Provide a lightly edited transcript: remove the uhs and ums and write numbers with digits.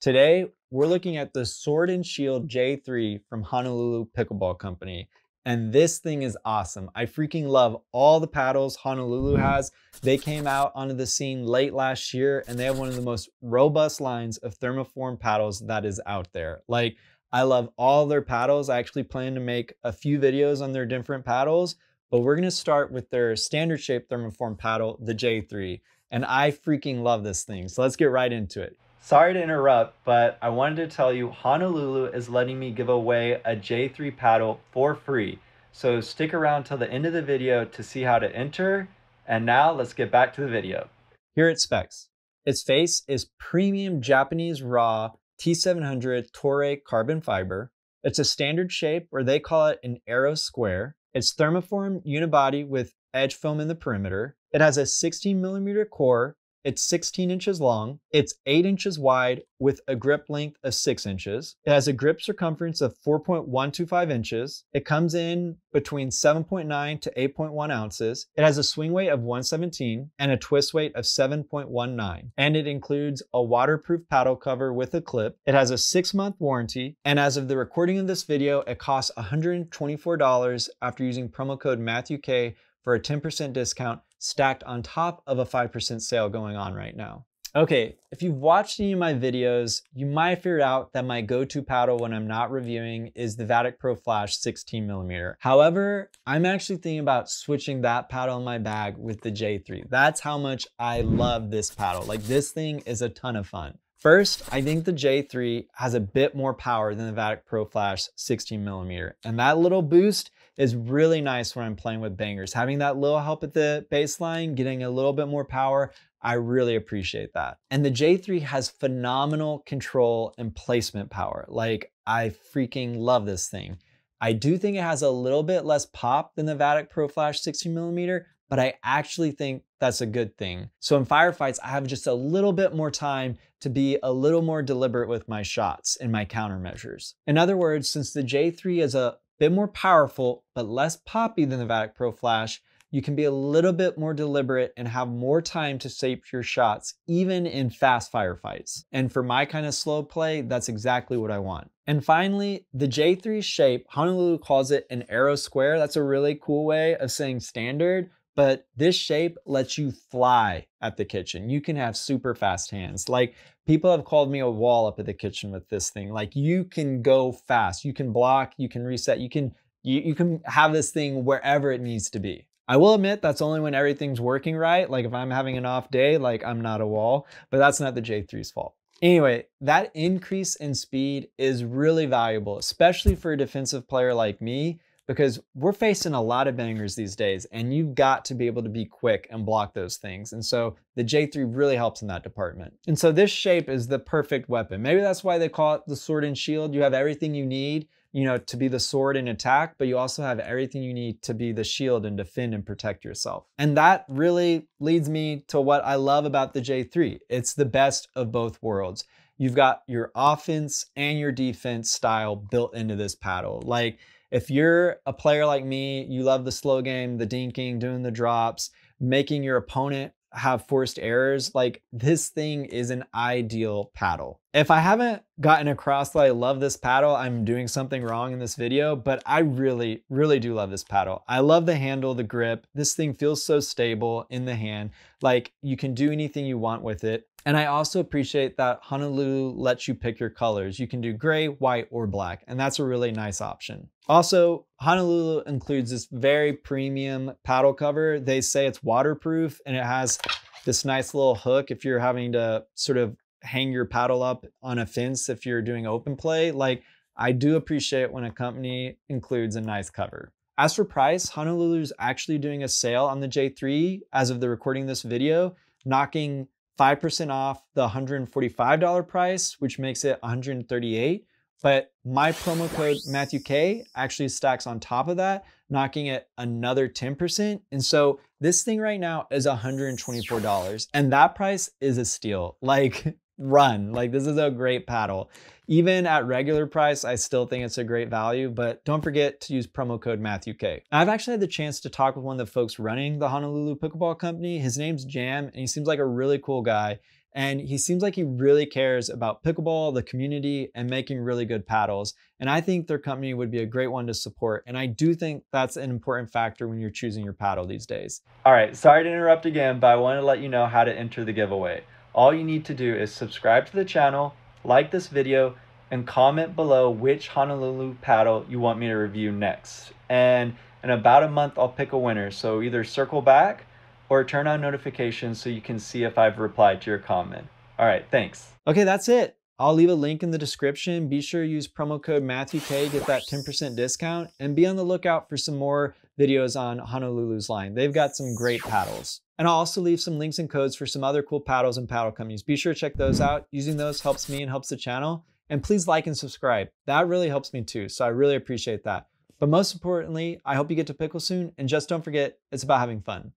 Today, we're looking at the Sword and Shield J3 from Honolulu Pickleball Company. And this thing is awesome. I freaking love all the paddles Honolulu has. They came out onto the scene late last year and they have one of the most robust lines of thermoform paddles that is out there. Like, I love all their paddles. I actually plan to make a few videos on their different paddles, but we're gonna start with their standard shape thermoform paddle, the J3. And I freaking love this thing. So let's get right into it. Sorry to interrupt, but I wanted to tell you Honolulu is letting me give away a J3 paddle for free. So stick around till the end of the video to see how to enter. And now let's get back to the video. Here it specs. Its face is premium Japanese raw T700 Toray carbon fiber. It's a standard shape, or they call it an Aero square. It's thermoform unibody with edge foam in the perimeter. It has a 16mm core. It's 16 inches long. It's 8 inches wide with a grip length of 6 inches. It has a grip circumference of 4.125 inches. It comes in between 7.9 to 8.1 ounces. It has a swing weight of 117 and a twist weight of 7.19. And it includes a waterproof paddle cover with a clip. It has a 6-month warranty. And as of the recording of this video, it costs $124 after using promo code MatthewK for a 10% discount stacked on top of a 5% sale going on right now. Okay, if you've watched any of my videos, you might have figured out that my go-to paddle when I'm not reviewing is the Vatic Pro Flash 16mm. However, I'm actually thinking about switching that paddle in my bag with the J3. That's how much I love this paddle. Like, this thing is a ton of fun. First, I think the J3 has a bit more power than the Vatic Pro Flash 16mm. And that little boost is really nice when I'm playing with bangers. Having that little help at the baseline, getting a little bit more power, I really appreciate that. And the J3 has phenomenal control and placement power. Like, I freaking love this thing. I do think it has a little bit less pop than the Vatic Pro Flash 16mm, but I actually think that's a good thing. So in firefights, I have just a little bit more time to be a little more deliberate with my shots and my countermeasures. In other words, since the J3 is a bit more powerful, but less poppy than the Vatic Pro Flash, you can be a little bit more deliberate and have more time to shape your shots, even in fast firefights. And for my kind of slow play, that's exactly what I want. And finally, the J3 shape, Honolulu calls it an Aero square. That's a really cool way of saying standard, but this shape lets you fly at the kitchen. You can have super fast hands. Like, people have called me a wall up at the kitchen with this thing. Like, you can go fast, you can block, you can reset, you can have this thing wherever it needs to be. I will admit that's only when everything's working right. Like, if I'm having an off day, like, I'm not a wall, but that's not the J3's fault. Anyway, that increase in speed is really valuable, especially for a defensive player like me, because we're facing a lot of bangers these days and you've got to be able to be quick and block those things. And so the J3 really helps in that department. And so this shape is the perfect weapon. Maybe that's why they call it the sword and shield. You have everything you need, to be the sword and attack, but you also have everything you need to be the shield and defend and protect yourself. And that really leads me to what I love about the J3. It's the best of both worlds. You've got your offense and your defense style built into this paddle. Like, if you're a player like me, you love the slow game, the dinking, doing the drops, making your opponent have forced errors, like, this thing is an ideal paddle. If I haven't gotten across that I love this paddle, I'm doing something wrong in this video, but I really, really do love this paddle. I love the handle, the grip. This thing feels so stable in the hand. Like, you can do anything you want with it. And I also appreciate that Honolulu lets you pick your colors. You can do gray, white, or black, and that's a really nice option. Also, Honolulu includes this very premium paddle cover. They say it's waterproof and it has this nice little hook if you're having to sort of hang your paddle up on a fence if you're doing open play. Like, I do appreciate when a company includes a nice cover. As for price, Honolulu's actually doing a sale on the J3 as of the recording of this video, knocking 5% off the $145 price, which makes it $138. But my promo code MatthewK actually stacks on top of that, knocking it another 10%. And so this thing right now is $124. And that price is a steal. Like, run. Like, this is a great paddle. Even at regular price, I still think it's a great value, but don't forget to use promo code MatthewK. I've actually had the chance to talk with one of the folks running the Honolulu Pickleball Company. His name's Jam, and he seems like a really cool guy. And he seems like he really cares about pickleball, the community, and making really good paddles. And I think their company would be a great one to support. And I do think that's an important factor when you're choosing your paddle these days. All right, sorry to interrupt again, but I want to let you know how to enter the giveaway. All you need to do is subscribe to the channel, like this video, and comment below which Honolulu paddle you want me to review next. And in about a month, I'll pick a winner. So either circle back or turn on notifications so you can see if I've replied to your comment. All right, thanks. Okay, that's it. I'll leave a link in the description. Be sure to use promo code MatthewK, get that 10% discount, and be on the lookout for some more videos on Honolulu's line. They've got some great paddles. And I'll also leave some links and codes for some other cool paddles and paddle companies. Be sure to check those out. Using those helps me and helps the channel. And please like and subscribe. That really helps me too, so I really appreciate that. But most importantly, I hope you get to pickle soon, and just don't forget, it's about having fun.